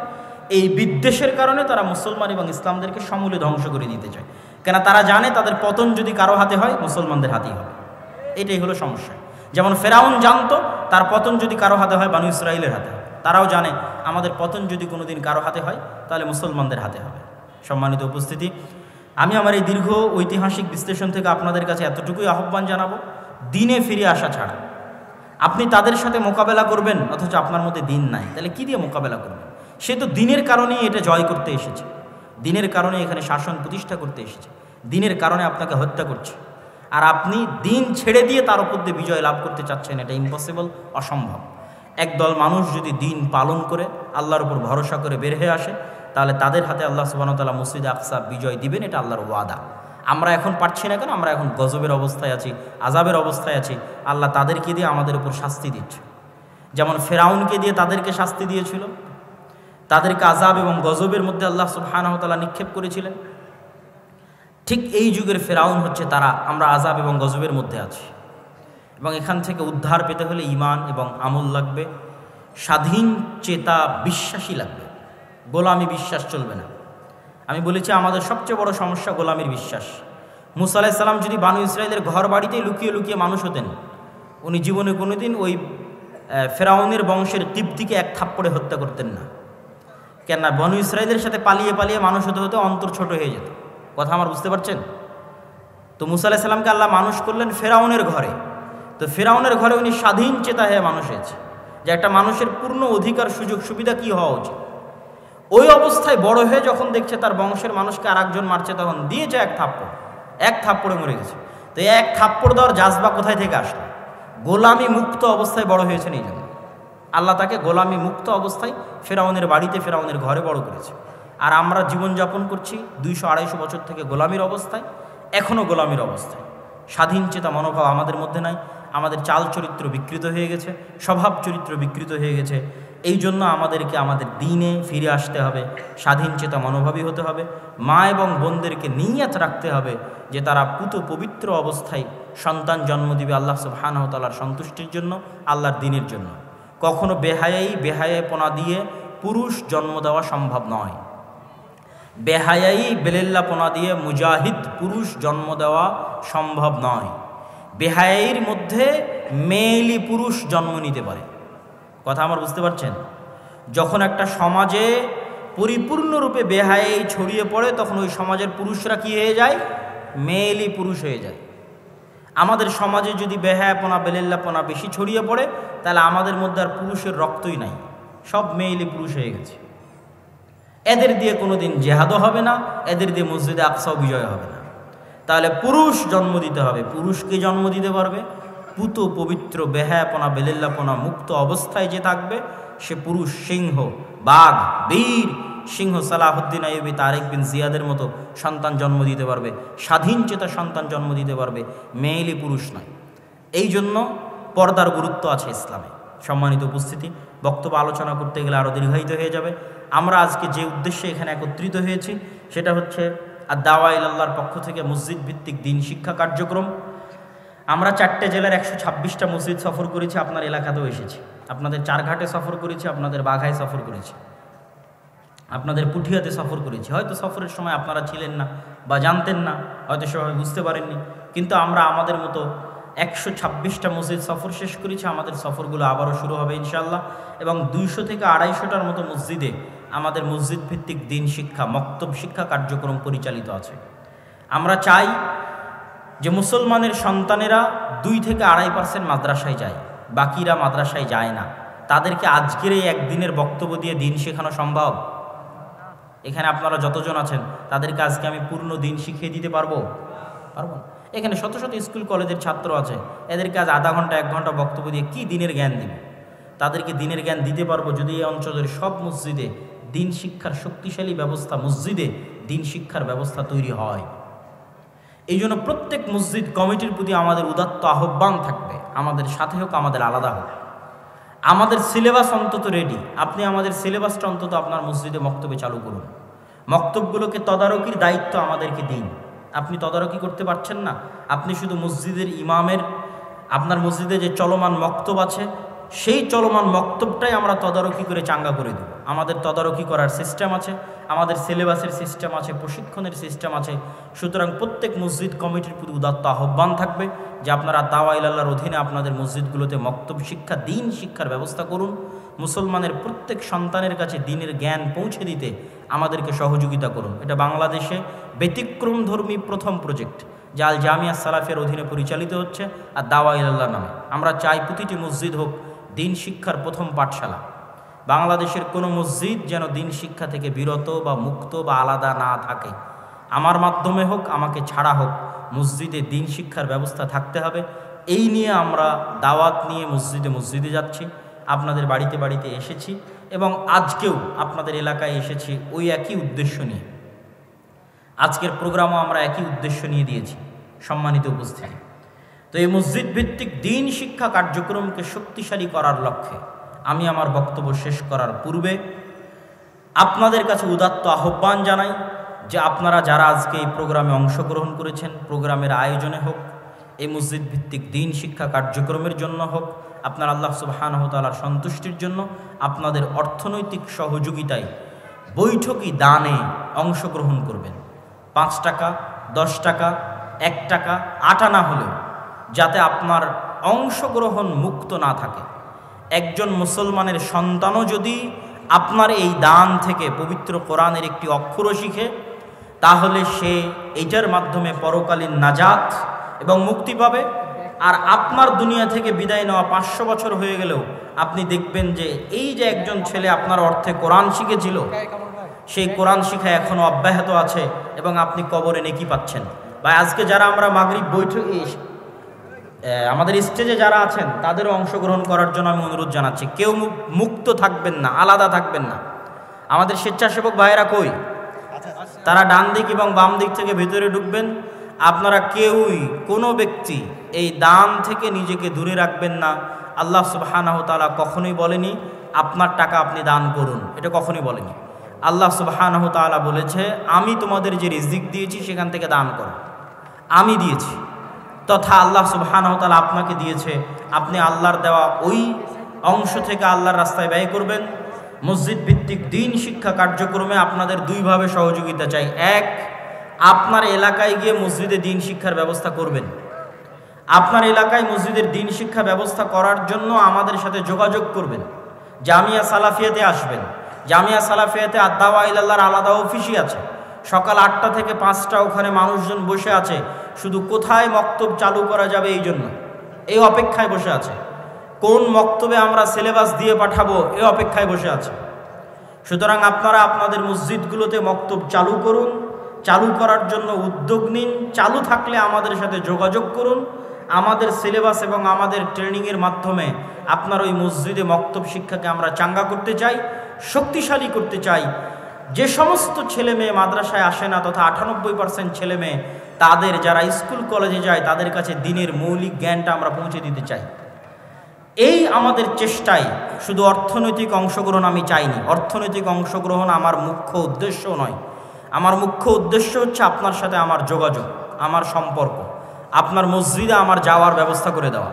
এই বিদ্বেষের কারণে তারা মুসলমান এবং ইসলামদেরকে সমূলে ধ্বংস করে দিতে চায়। কেন তারা জানে তাদের পতন যদি কারো হাতে হয় মুসলমানদের হাতেই হবে। এটাই হলো সমস্যা। যেমন ফেরাউন জানতো তার পতন যদি কারো হাতে হয় বানু ইসরাইলের হাতে হয়, তারাও জানে আমাদের পতন যদি কোনোদিন কারো হাতে হয় তাহলে মুসলমানদের হাতে হবে। সম্মানিত উপস্থিতি, আমি আমার এই দীর্ঘ ঐতিহাসিক বিশ্লেষণ থেকে আপনাদের কাছে এতটুকুই আহ্বান জানাবো, দিনে ফিরে আসা ছাড়া। আপনি তাদের সাথে মোকাবেলা করবেন অথচ আপনার মধ্যে দিন নাই, তাহলে কি দিয়ে মোকাবেলা করবেন? সে তো দিনের কারণেই এটা জয় করতে এসেছে, দিনের কারণে এখানে শাসন প্রতিষ্ঠা করতে এসেছে, দিনের কারণে আপনাকে হত্যা করছে। আর আপনি দিন ছেড়ে দিয়ে তার উপর দিয়ে বিজয় লাভ করতে চাচ্ছেন, এটা ইম্পসিবল, অসম্ভব। একদল মানুষ যদি দিন পালন করে আল্লাহর উপর ভরসা করে বের হয়ে আসে তাহলে তাদের হাতে আল্লাহ সুবহানাহু ওয়া তাআলা মসজিদে আকসা বিজয় দিবেন, এটা আল্লাহর ওয়াদা। আমরা এখন পারছি না কেন? আমরা এখন গজবের অবস্থায় আছি, আযাবের অবস্থায় আছি। আল্লাহ তাদেরকে দিয়ে আমাদের উপর শাস্তি দিচ্ছে, যেমন ফেরাউনকে দিয়ে তাদেরকে শাস্তি দিয়েছিল, তাদেরকে আযাব এবং গজবের মধ্যে আল্লাহ সুবহানাহু ওয়া তাআলা নিক্ষেপ করেছিলেন। ঠিক এই যুগের ফেরাউন হচ্ছে তারা। আমরা আযাব এবং গজবের মধ্যে আছি এবং এখান থেকে উদ্ধার পেতে হলে ঈমান এবং আমল লাগবে, স্বাধীন চেতা বিশ্বাসী লাগবে, গোলামি বিশ্বাস চলবে না। আমি বলেছি আমাদের সবচেয়ে বড় সমস্যা গোলামির বিশ্বাস। মুসা আলাইহিস সালাম যদি বানু ইসরাইলের ঘর বাড়িতেই লুকিয়ে লুকিয়ে মানুষ হতেন, উনি জীবনে কোনোদিন ওই ফেরাউনের বংশের কিবতীকে এক থাপ্পড়ে হত্যা করতেন না। কেন না? বানু ইসরাইলের সাথে পালিয়ে পালিয়ে মানুষ হতে হতে অন্তর ছোট হয়ে যেত। কথা আমার বুঝতে পারছেন? তো মুসা আলাইহিস সালামকে আল্লাহ মানুষ করলেন ফেরাউনের ঘরে। তো ফেরাউনের ঘরে উনি স্বাধীন চেতা হয়ে মানুষ হয়েছে, যে একটা মানুষের পূর্ণ অধিকার সুযোগ সুবিধা কি হওয়া উচিত। ওই অবস্থায় বড় হয়ে যখন দেখছে তার বংশের মানুষকে আর একজন মারছে, তখন দিয়েছে এক থাপ্পড়ে মরে গেছে। তো এক থাপ্পড় দেওয়ার জাজবা কোথায় থেকে আসলো? গোলামি মুক্ত অবস্থায় বড় হয়েছেন, এই জন্য আল্লাহ তাকে গোলামি মুক্ত অবস্থায় ফেরাউনের বাড়িতে, ফেরাউনের ঘরে বড় করেছে। আর আমরা জীবনযাপন করছি 200-250 বছর থেকে গোলামির অবস্থায়, এখনও গোলামির অবস্থায়। স্বাধীন চেতা মনোভাব আমাদের মধ্যে নাই। আমাদের চাল চরিত্র বিকৃত হয়ে গেছে, স্বভাব চরিত্র বিকৃত হয়ে গেছে। এই জন্য আমাদেরকে আমাদের দিনে ফিরে আসতে হবে, স্বাধীন চেতা মনোভাবী হতে হবে। মা এবং বোনদেরকে নিয়ত রাখতে হবে যে তারা পুত পবিত্র অবস্থায় সন্তান জন্ম দিবে আল্লাহ সুবহানাহু ওয়া তাআলার সন্তুষ্টির জন্য, আল্লাহর দিনের জন্য। কখনো বেহায়াইপনা দিয়ে পুরুষ জন্ম দেওয়া সম্ভব নয়। বেলেল্লাপনা দিয়ে মুজাহিদ পুরুষ জন্ম দেওয়া সম্ভব নয়। বেহায়াইর মধ্যে মেয়েলি পুরুষ জন্ম নিতে পারে। কথা আমার বুঝতে পারছেন? যখন একটা সমাজে পরিপূর্ণরূপে বেহায়াই ছড়িয়ে পড়ে তখন ওই সমাজের পুরুষরা কি হয়ে যায়? মেয়েলি পুরুষ হয়ে যায়। আমাদের সমাজে যদি বেহায়াপনা বেলেল্লাপনা বেশি ছড়িয়ে পড়ে তাহলে আমাদের মধ্যে আর পুরুষের রক্তই নাই, সব মেয়েলি পুরুষ হয়ে গেছে। এদের দিয়ে কোনোদিন জেহাদও হবে না, এদের দিয়ে মসজিদে আকসাও বিজয় হবে না। তাহলে পুরুষ জন্ম দিতে হবে। পুরুষকে জন্ম দিতে পারবে পুত পবিত্র বেহায়াপনা বেলেল্লাপনা মুক্ত অবস্থায় যে থাকবে সে পুরুষ, সিংহ, বাঘ, বীর, সিংহ সালাহুদ্দিন আইয়ুবী, তারেক বিন জিয়াদের মতো সন্তান জন্ম দিতে পারবে, স্বাধীন চেতা সন্তান জন্ম দিতে পারবে, মেয়েলি পুরুষ নয়। এই জন্য পর্দার গুরুত্ব আছে ইসলামে। সম্মানিত উপস্থিতি, বক্তব্য আলোচনা করতে গেলে আরও দীর্ঘায়িত হয়ে যাবে। আমরা আজকে যে উদ্দেশ্যে এখানে একত্রিত হয়েছি সেটা হচ্ছে দাওয়া ইলাল্লাহর পক্ষ থেকে মসজিদ ভিত্তিক দিন শিক্ষা কার্যক্রম। আমরা 4টে জেলার 126টা মসজিদ সফর করেছি, আপনার এলাকাতেও এসেছি, আপনাদের চারঘাটে সফর করেছি, আপনাদের বাঘায় সফর করেছি, আপনাদের পুঠিয়াতে সফর করেছি। হয়তো সফরের সময় আপনারা ছিলেন না বা জানতেন না, হয়তো সেভাবে বুঝতে পারেননি, কিন্তু আমরা আমাদের মতো 126টা মসজিদ সফর শেষ করেছি। আমাদের সফরগুলো আবারও শুরু হবে ইনশাআল্লাহ, এবং 200 থেকে 250টার মতো মসজিদে আমাদের মসজিদ ভিত্তিক দিন শিক্ষা, মক্তব শিক্ষা কার্যক্রম পরিচালিত আছে। আমরা চাই যে মুসলমানের সন্তানেরা 2 থেকে 2.5% মাদ্রাসায় যায়, বাকিরা মাদ্রাসায় যায় না। তাদেরকে আজকের এই একদিনের বক্তব্য দিয়ে দিন শেখানো সম্ভব? এখানে আপনারা যতজন আছেন তাদেরকে আজকে আমি পূর্ণ দিন শিখিয়ে দিতে পারবো? পারবো না। এখানে শত শত স্কুল কলেজের ছাত্র আছে, এদেরকে আজ আধা ঘন্টা 1 ঘন্টা বক্তব্য দিয়ে কি দিনের জ্ঞান দিবে? তাদেরকে দিনের জ্ঞান দিতে পারবো যদি এই অঞ্চলের সব মসজিদে দিন শিক্ষার শক্তিশালী ব্যবস্থা, মসজিদে দিন শিক্ষার ব্যবস্থা তৈরি হয়। এই জন্য প্রত্যেক মসজিদ কমিটির প্রতি আমাদের উদাত্ত আহ্বান থাকবে, আমাদের সাথে হোক, আমাদের আলাদা হোক, আমাদের সিলেবাস অন্তত রেডি। আপনি আমাদের সিলেবাসটা অন্তত আপনার মসজিদে মক্তবে চালু করুন। মক্তবগুলোকে তদারকির দায়িত্ব আমাদেরকে দিন। আপনি তদারকি করতে পারছেন না, আপনি শুধু মসজিদের ইমামের, আপনার মসজিদে যে চলমান মক্তব আছে সেই চলমান মক্তবটাই আমরা তদারকি করে চাঙ্গা করে দেব। আমাদের তদারকি করার সিস্টেম আছে, আমাদের সিলেবাসের সিস্টেম আছে, প্রশিক্ষণের সিস্টেম আছে। সুতরাং প্রত্যেক মসজিদ কমিটির প্রতি উদাত্ত আহ্বান থাকবে যে আপনারা দাওয়া ইলাল্লাহর অধীনে আপনাদের মসজিদগুলোতে মক্তব শিক্ষা, দিন শিক্ষার ব্যবস্থা করুন। মুসলমানের প্রত্যেক সন্তানের কাছে দিনের জ্ঞান পৌঁছে দিতে আমাদেরকে সহযোগিতা করুন। এটা বাংলাদেশে ব্যতিক্রমধর্মী প্রথম প্রজেক্ট যা আল জামিয়া সালাফিয়ার অধীনে পরিচালিত হচ্ছে, আর দাওয়া ইলাল্লাহ নামে। আমরা চাই প্রতিটি মসজিদ হোক দিন শিক্ষার প্রথম পাঠশালা। বাংলাদেশের কোনো মসজিদ যেন দিন শিক্ষা থেকে বিরত বা মুক্ত বা আলাদা না থাকে। আমার মাধ্যমে হোক, আমাকে ছাড়া হোক, মসজিদে দিন শিক্ষার ব্যবস্থা থাকতে হবে। এই নিয়ে আমরা দাওয়াত নিয়ে মসজিদে মসজিদে যাচ্ছি, আপনাদের বাড়িতে বাড়িতে এসেছি, এবং আজকেও আপনাদের এলাকায় এসেছি ওই একই উদ্দেশ্য নিয়ে। আজকের প্রোগ্রামও আমরা একই উদ্দেশ্য নিয়ে দিয়েছি। সম্মানিত উপস্থিতি, তো এই মসজিদ ভিত্তিক দিন শিক্ষা কার্যক্রমকে শক্তিশালী করার লক্ষ্যে আমি আমার বক্তব্য শেষ করার পূর্বে আপনাদের কাছে উদাত্ত আহ্বান জানাই যে আপনারা যারা আজকে এই প্রোগ্রামে অংশগ্রহণ করেছেন, প্রোগ্রামের আয়োজনে হোক, এই মসজিদ ভিত্তিক দিন শিক্ষা কার্যক্রমের জন্য হোক, আপনার আল্লাহ সুবহানাহু ওয়া তাআলার সন্তুষ্টির জন্য আপনাদের অর্থনৈতিক সহযোগিতায় বৈঠকি দানে অংশগ্রহণ করবেন। 5 টাকা, 10 টাকা, 1 টাকা, 8 আনা হলেও যাতে আপনার অংশগ্রহণ মুক্ত না থাকে। একজন মুসলমানের সন্তানও যদি আপনার এই দান থেকে পবিত্র কোরআনের একটি অক্ষরও শিখে, তাহলে সে এটার মাধ্যমে পরকালীন নাজাত এবং মুক্তি পাবে। আর আপনার দুনিয়া থেকে বিদায় নেওয়া 500 বছর হয়ে গেলেও আপনি দেখবেন যে এই যে একজন ছেলে আপনার অর্থে কোরআন শিখেছিল, সেই কোরআন শিখা এখনও অব্যাহত আছে এবং আপনি কবরে নেকি পাচ্ছেন। বা আজকে যারা আমরা মাগরিব বৈঠকে আমাদের স্টেজে যারা আছেন তাদেরও অংশগ্রহণ করার জন্য আমি অনুরোধ জানাচ্ছি। কেউ মুক্ত থাকবেন না, আলাদা থাকবেন না। আমাদের স্বেচ্ছাসেবক ভাইয়েরা কই? তারা ডান দিক এবং বাম দিক থেকে ভেতরে ঢুকবেন। আপনারা কেউই, কোনো ব্যক্তি এই দান থেকে নিজেকে দূরে রাখবেন না। আল্লাহ সুবহানাহু ওয়া তাআলা কখনোই বলেনি আপনার টাকা আপনি দান করুন, এটা কখনোই বলেনি। আল্লাহ সুবহানাহু ওয়া তাআলা বলেছে আমি তোমাদের যে রিজিক দিয়েছি সেখান থেকে দান করো, আমি দিয়েছি। তথা আল্লাহ সুবহানাহু ওয়া তাআলা আপনাকে দিয়েছে, আপনি আল্লাহর দেওয়া ওই অংশ থেকে আল্লাহর রাস্তায় ব্যয় করবেন। মসজিদ ভিত্তিক দিন শিক্ষা কার্যক্রমে আপনাদের দুইভাবে সহযোগিতা চাই। এক, আপনার এলাকায় গিয়ে মসজিদে দিন শিক্ষার ব্যবস্থা করবেন। আপনার এলাকায় মসজিদের দিন শিক্ষা ব্যবস্থা করার জন্য আমাদের সাথে যোগাযোগ করবেন। জামিয়া সালাফিয়াতে আসবেন। জামিয়া সালাফিয়াতে আদ-দাওয়া ইলাল্লাহর আলাদা অফিসই আছে। সকাল 8টা থেকে 5টা ওখানে মানুষজন বসে আছে, শুধু কোথায় মক্তব চালু করা যাবে এই জন্য, এই অপেক্ষায় বসে আছে। কোন মক্তবে আমরা সিলেবাস দিয়ে পাঠাবো এই অপেক্ষায় বসে আছে। সুতরাং আপনারা আপনাদের মসজিদগুলোতে মক্তব চালু করুন, চালু করার জন্য উদ্যোগ নিন। চালু থাকলে আমাদের সাথে যোগাযোগ করুন। আমাদের সিলেবাস এবং আমাদের ট্রেনিংয়ের মাধ্যমে আপনার ওই মসজিদে মক্তব শিক্ষাকে আমরা চাঙ্গা করতে চাই, শক্তিশালী করতে চাই। যে সমস্ত ছেলে মেয়ে মাদ্রাসায় আসে না তথা 98% ছেলে মেয়ে তাদের যারা স্কুল কলেজে যায় তাদের কাছে দিনের মৌলিক জ্ঞানটা আমরা পৌঁছে দিতে চাই। এই আমাদের চেষ্টায় শুধু অর্থনৈতিক অংশগ্রহণ আমি চাইনি, অর্থনৈতিক অংশগ্রহণ আমার মুখ্য উদ্দেশ্য নয়। আমার মুখ্য উদ্দেশ্য হচ্ছে আপনার সাথে আমার যোগাযোগ, আমার সম্পর্ক, আপনার মসজিদে আমার যাওয়ার ব্যবস্থা করে দেওয়া।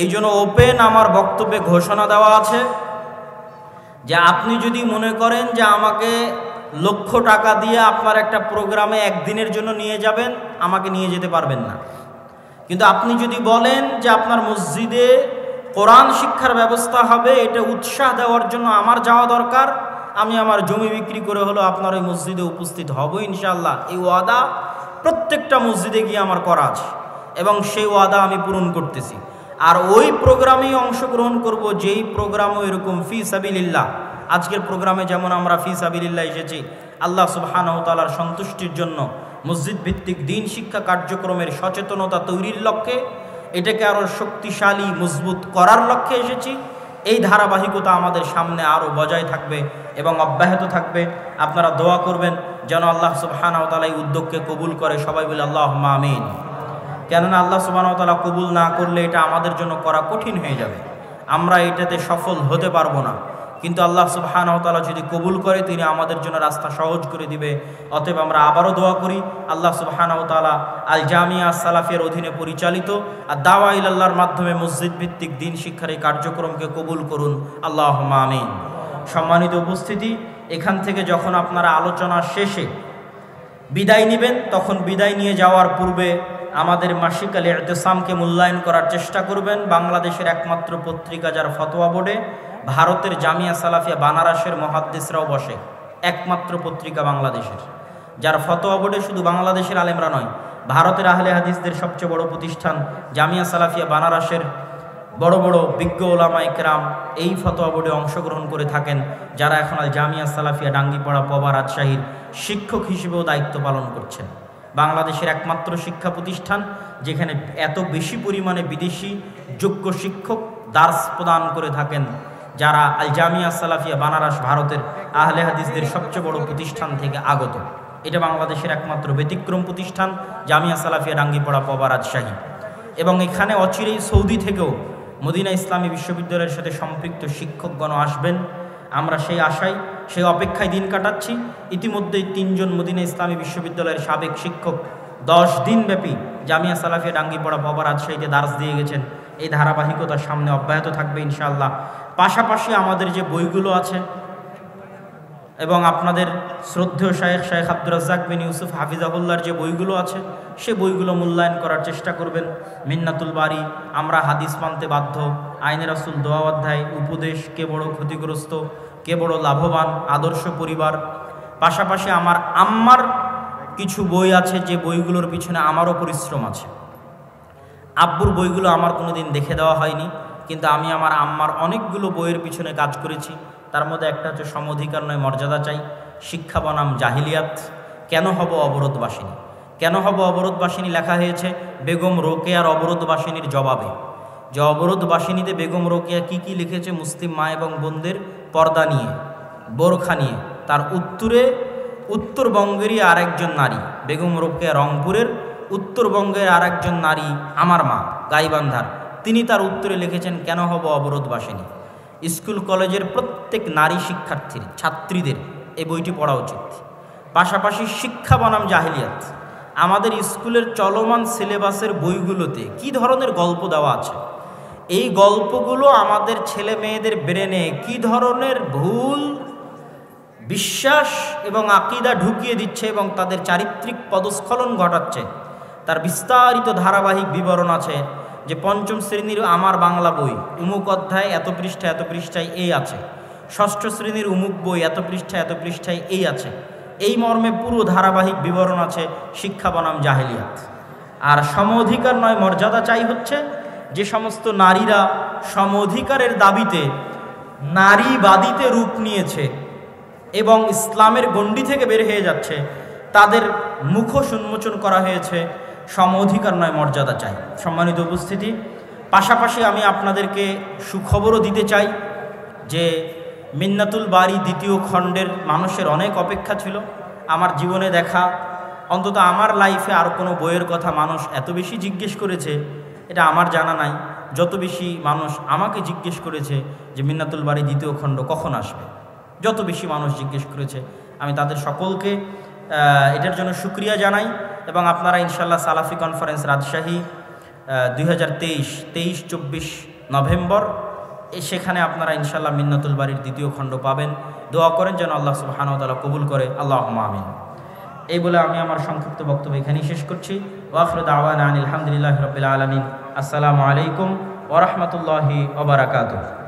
এই জন্য ওপেন আমার বক্তব্যে ঘোষণা দেওয়া আছে যে আপনি যদি মনে করেন যে আমাকে লক্ষ টাকা দিয়ে আপনার একটা প্রোগ্রামে একদিনের জন্য নিয়ে যাবেন, আমাকে নিয়ে যেতে পারবেন না। কিন্তু আপনি যদি বলেন যে আপনার মসজিদে কোরআন শিক্ষার ব্যবস্থা হবে, এটা উৎসাহ দেওয়ার জন্য আমার যাওয়া দরকার, আমি আমার জমি বিক্রি করে হলো আপনার ওই মসজিদে উপস্থিত হব ইনশাআল্লাহ। এই ওয়াদা প্রত্যেকটা মসজিদে গিয়ে আমার করা আছে এবং সেই ওয়াদা আমি পূরণ করতেছি। আর ওই প্রোগ্রামেই অংশগ্রহণ করব যেই প্রোগ্রামও এরকম ফি সাবিলিল্লাহ। আজকের প্রোগ্রামে যেমন আমরা ফি সাবিলিল্লাহ এসেছি আল্লাহ সুবহানাহু ওয়া তাআলার সন্তুষ্টির জন্য, মসজিদ ভিত্তিক দিন শিক্ষা কার্যক্রমের সচেতনতা তৈরির লক্ষ্যে, এটাকে আরও শক্তিশালী মজবুত করার লক্ষ্যে এসেছি। এই ধারাবাহিকতা আমাদের সামনে আরও বজায় থাকবে এবং অব্যাহত থাকবে। আপনারা দোয়া করবেন যেন আল্লাহ সুবহানাহু ওয়া তাআলা এই উদ্যোগকে কবুল করে। সবাই বলে আল্লাহুম্মা আমিন। কেননা আল্লাহ সুবহানাহু ওয়া তাআলা কবুল না করলে এটা আমাদের জন্য করা কঠিন হয়ে যাবে, আমরা এটাতে সফল হতে পারবো না। কিন্তু আল্লাহ সুবহানাহু ওয়া তাআলা যদি কবুল করে তিনি আমাদের জন্য রাস্তা সহজ করে দিবে। অতএব আমরা আবারও দোয়া করি আল্লাহ সুবহানাহু ওয়া তাআলা আল জামিয়া সালাফিয়ার অধীনে পরিচালিত আর দাওয়া ইলাল্লাহর মাধ্যমে মসজিদ ভিত্তিক দিন শিক্ষার এই কার্যক্রমকে কবুল করুন, আল্লাহুম্মা আমিন। সম্মানিত উপস্থিতি, এখান থেকে যখন আপনারা আলোচনা শেষে বিদায় নেবেন তখন বিদায় নিয়ে যাওয়ার পূর্বে আমাদের মাসিক আল ইতিসামকে মূল্যায়ন করার চেষ্টা করবেন। বাংলাদেশের একমাত্র পত্রিকা যার ফতোয়া বোর্ডে ভারতের জামিয়া সালাফিয়া বানারসের মুহাদ্দিসরাও বসে, একমাত্র পত্রিকা বাংলাদেশের যার ফতোয়া বোর্ডে শুধু বাংলাদেশের আলেমরা নয়, ভারতের আহলে হাদিসদের সবচেয়ে বড় প্রতিষ্ঠান জামিয়া সালাফিয়া বানারসের বড় বড় বিজ্ঞ ওলামায়ে কেরাম এই ফতোয়া বোর্ডে অংশগ্রহণ করে থাকেন, যারা এখন আল জামিয়া সালাফিয়া ডাঙ্গিপাড়া পবা রাজশাহীর শিক্ষক হিসেবেও দায়িত্ব পালন করছেন। বাংলাদেশের একমাত্র শিক্ষা প্রতিষ্ঠান যেখানে এত বেশি পরিমাণে বিদেশি যোগ্য শিক্ষক দার্স প্রদান করে থাকেন, যারা আল জামিয়া সালাফিয়া বানারস ভারতের আহলে হাদিসদের সবচেয়ে বড় প্রতিষ্ঠান থেকে আগত। এটা বাংলাদেশের একমাত্র ব্যতিক্রম প্রতিষ্ঠান জামিয়া সালাফিয়া ডাঙ্গিপাড়া পবা রাজশাহী। এবং এখানে অচিরেই সৌদি থেকেও মদিনা ইসলামী বিশ্ববিদ্যালয়ের সাথে সম্পৃক্ত শিক্ষকগণ আসবেন, আমরা সেই আশায় সেই অপেক্ষায় দিন কাটাচ্ছি। ইতিমধ্যেই 3 জন মদিনা ইসলামী বিশ্ববিদ্যালয়ের সাবেক শিক্ষক 10 দিনব্যাপী জামিয়া সালাফিয়া ডাঙ্গিপাড়া পবা রাজশাহীতে দার্স দিয়ে গেছেন। এই ধারাবাহিকতার সামনে অব্যাহত থাকবে ইনশাআল্লাহ। পাশাপাশি আমাদের যে বইগুলো আছে এবং আপনাদের শ্রদ্ধেয় শেখ আব্দুর রাজ্জাক বিন ইউসুফ হাফিজাহুল্লাহর যে বইগুলো আছে সে বইগুলো মূল্যায়ন করার চেষ্টা করবেন। মিন্নাতুল বারি, আমরা হাদিস মানতে বাধ্য, আইনে রাসূল দোয়া অধ্যায়, উপদেশ, কে বড় ক্ষতিগ্রস্ত, কে বড় লাভবান, আদর্শ পরিবার। পাশাপাশি আমার আম্মার কিছু বই আছে যে বইগুলোর পিছনে আমারও পরিশ্রম আছে। আব্বুর বইগুলো আমার কোনোদিন দেখে দেওয়া হয়নি, কিন্তু আমি আমার আম্মার অনেকগুলো বইয়ের পিছনে কাজ করেছি। তার মধ্যে একটা হচ্ছে সম অধিকার নয় মর্যাদা চাই, শিক্ষা বনাম জাহিলিয়াত, কেন হব অবরোধবাসিনী, কেন হব অবরোধবাসিনী লেখা হয়েছে বেগম রোকেয়ার অবরোধবাসিনীর জবাবে। যে অবরোধবাসিনীতে বেগম রোকেয়া কি কি লিখেছে মুসলিম মা এবং বোনদের পর্দা নিয়ে, বোরখা নিয়ে, তার উত্তরে উত্তরবঙ্গেরই আরেকজন নারী বেগম রোকেয়া রংপুরের, উত্তরবঙ্গের আরেকজন নারী আমার মা গাইবান্ধার, তিনি তার উত্তরে লিখেছেন কেন হব অবরোধবাসিনী। স্কুল কলেজের প্রত্যেক নারী শিক্ষার্থীর ছাত্রীদের এই বইটি পড়া উচিত। পাশাপাশি শিক্ষা বনাম জাহিলিয়াত, আমাদের স্কুলের চলমান সিলেবাসের বইগুলোতে কি ধরনের গল্প দেওয়া আছে, এই গল্পগুলো আমাদের ছেলে মেয়েদের ব্রেনে কি ধরনের ভুল বিশ্বাস এবং আকীদা ঢুকিয়ে দিচ্ছে এবং তাদের চারিত্রিক পদস্খলন ঘটাচ্ছে, তার বিস্তারিত ধারাবাহিক বিবরণ আছে। যে 5ম শ্রেণীর আমার বাংলা বই উমুক অধ্যায় এত পৃষ্ঠায় এই আছে, 6ষ্ঠ শ্রেণীর উমুক বই এত পৃষ্ঠায় এই আছে, এই মর্মে পুরো ধারাবাহিক বিবরণ আছে শিক্ষা বনাম জাহিলিয়াত। আর সম অধিকার নয় মর্যাদা চাই হচ্ছে যে সমস্ত নারীরা সম অধিকারের দাবিতে নারীবাদীতে রূপ নিয়েছে এবং ইসলামের গণ্ডি থেকে বের হয়ে যাচ্ছে, তাদের মুখোশ উন্মোচন করা হয়েছে সম অধিকার নয় মর্যাদা চাই। সম্মানিত উপস্থিতি, পাশাপাশি আমি আপনাদেরকে সুখবরও দিতে চাই যে মিন্নাতুল বারী দ্বিতীয় খণ্ডের মানুষের অনেক অপেক্ষা ছিল। আমার জীবনে দেখা, অন্তত আমার লাইফে আর কোনো বইয়ের কথা মানুষ এত বেশি জিজ্ঞেস করেছে এটা আমার জানা নাই। যত বেশি মানুষ আমাকে জিজ্ঞেস করেছে যে মিন্নাতুল বারী দ্বিতীয় খণ্ড কখন আসবে, যত বেশি মানুষ জিজ্ঞেস করেছে, আমি তাদের সকলকে এটার জন্য শুকরিয়া জানাই। এবং আপনারা ইনশাল্লাহ সালাফি কনফারেন্স রাজশাহী 2023-24 নভেম্বর সেখানে আপনারা ইনশাল্লাহ মিন্নাতুল বারীর দ্বিতীয় খণ্ড পাবেন। দোয়া করেন যেন আল্লাহ সুবহানাহু ওয়া তাআলা কবুল করে, আল্লাহুম্মা আমিন। এই বলে আমি আমার সংক্ষিপ্ত বক্তব্য এখানেই শেষ করছি। ওয়া আখিরু দাওয়ানা আনিল হামদুলিল্লাহি রাব্বিল আলামিন। আসসালামু আলাইকুম ওয়া রাহমাতুল্লাহি ওয়া বারাকাতুহু।